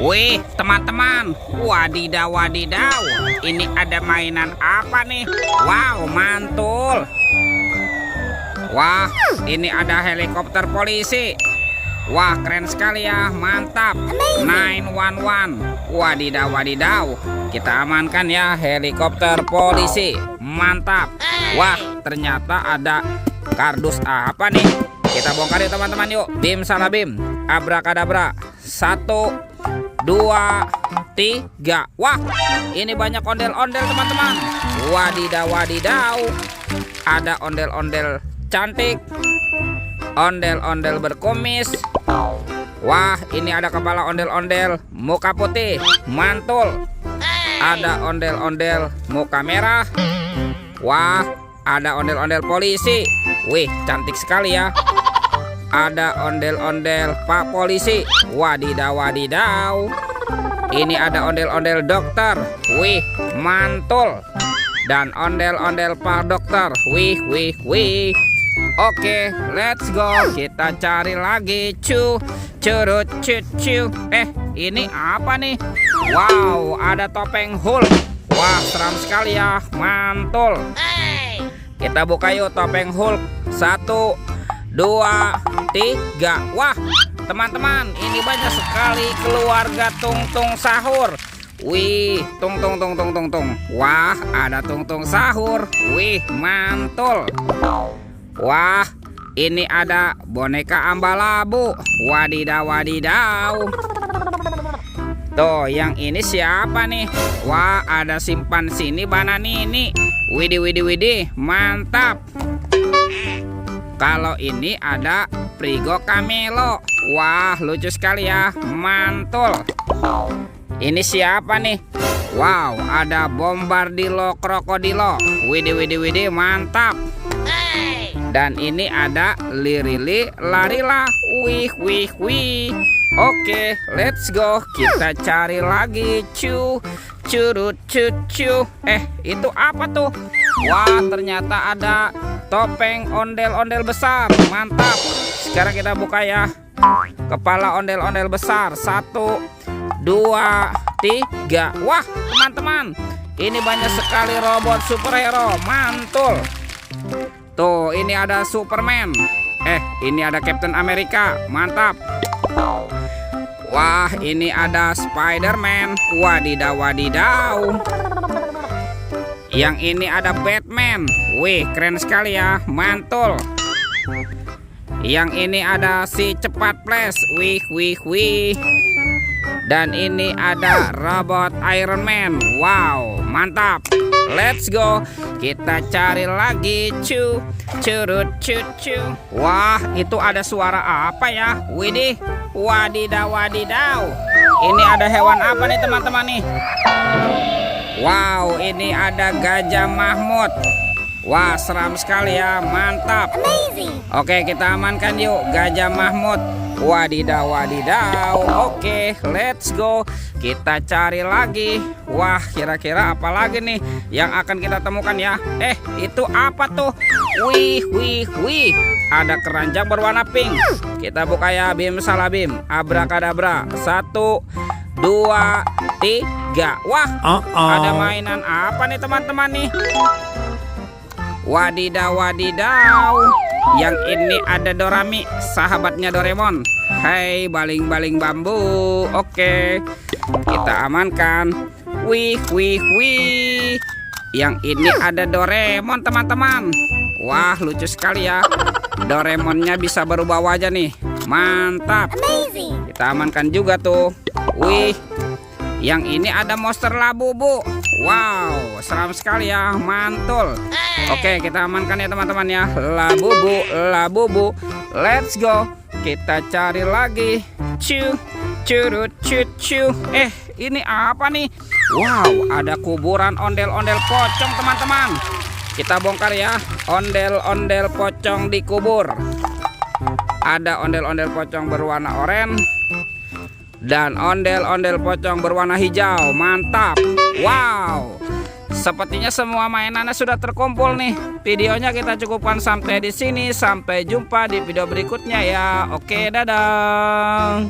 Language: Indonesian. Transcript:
Wih, teman-teman, wadidaw wadidaw, ini ada mainan apa nih? Wow, mantul. Wah, ini ada helikopter polisi. Wah, keren sekali ya, mantap. 911. Wadidaw wadidaw, kita amankan ya helikopter polisi. Mantap. Wah, ternyata ada kardus apa nih? Kita bongkar yuk teman-teman yuk. Bim salah bim, abrakadabra. 1, 2, 3. Wah, ini banyak ondel-ondel teman-teman. Wadidaw wadidaw, ada ondel-ondel cantik, ondel-ondel berkumis. Wah, ini ada kepala ondel-ondel muka putih, mantul. Ada ondel-ondel muka merah. Wah, ada ondel-ondel polisi. Wih, cantik sekali ya. Ada ondel-ondel Pak Polisi. Wadidaw wadidaw, ini ada ondel-ondel dokter. Wih, mantul. Dan ondel-ondel Pak Dokter. Wih wih wih. Oke, let's go. Kita cari lagi. Curut cucu. Ini apa nih? Wow, ada topeng Hulk. Wah, seram sekali ya, mantul. Kita buka yuk topeng Hulk. 1, 2, 3. Wah, teman-teman, ini banyak sekali keluarga Tung-Tung sahur. Wih, tung. Wah, ada Tung-Tung sahur. Wih, mantul. Wah, ini ada boneka ambalabu. Wadidaw wadidaw. Tuh, yang ini siapa nih? Wah, ada simpan sini Bananini. Widih, mantap. Kalau ini ada Prigo Camelo. Wah, lucu sekali ya, mantul. Ini siapa nih? Wow, ada Bombardilo Krokodilo. Widih, mantap. Dan ini ada Lirili Larila. Wih. Oke, let's go. Kita cari lagi. Curut cucu. Itu apa tuh? Wah, ternyata ada topeng ondel-ondel besar. Mantap. Sekarang kita buka ya. Kepala ondel-ondel besar. 1, 2, 3. Wah, teman-teman, ini banyak sekali robot superhero. Mantul. Tuh, ini ada Superman. Ini ada Captain America. Mantap. Wah, ini ada Spider-Man. Wadidaw wadidaw. Yang ini ada Batman. Wih, keren sekali ya, mantul. Yang ini ada si cepat flash. Wih. Dan ini ada robot Iron Man. Wow, mantap. Let's go. Kita cari lagi. Curut cucu. Wah, itu ada suara apa ya? Widih, wadidaw wadidaw. Ini ada hewan apa nih teman-teman nih? Wow, ini ada Gajah Mahmud. Wah, seram sekali ya, mantap. Oke, kita amankan yuk Gajah Mahmud. Wadidaw wadidaw. Oke, let's go. Kita cari lagi. Wah, kira-kira apa lagi nih yang akan kita temukan ya? Itu apa tuh? Wih. Ada keranjang berwarna pink. Kita buka ya, bim salah bim, abrakadabra. 1, 2, 3. Wah, ada mainan apa nih teman-teman nih? Wadidaw wadidaw. Yang ini ada Dorami, sahabatnya Doraemon. Hai, baling-baling bambu. Oke, kita amankan. Wih. Yang ini ada Doraemon teman-teman. Wah, lucu sekali ya. Doraemonnya bisa berubah wajah nih. Mantap. Kita amankan juga tuh. Wih. Yang ini ada monster Labubu. Wow, seram sekali ya, mantul. Oke, kita amankan ya teman-teman ya. Labubu. Let's go. Kita cari lagi. Curut cucu. Ini apa nih? Wow, ada kuburan ondel-ondel pocong teman-teman. Kita bongkar ya. Ondel-ondel pocong dikubur. Ada ondel-ondel pocong berwarna oranye dan ondel-ondel pocong berwarna hijau. Mantap. Wow, sepertinya semua mainannya sudah terkumpul nih. Videonya kita cukupkan sampai di sini. Sampai jumpa di video berikutnya ya. Oke, dadah.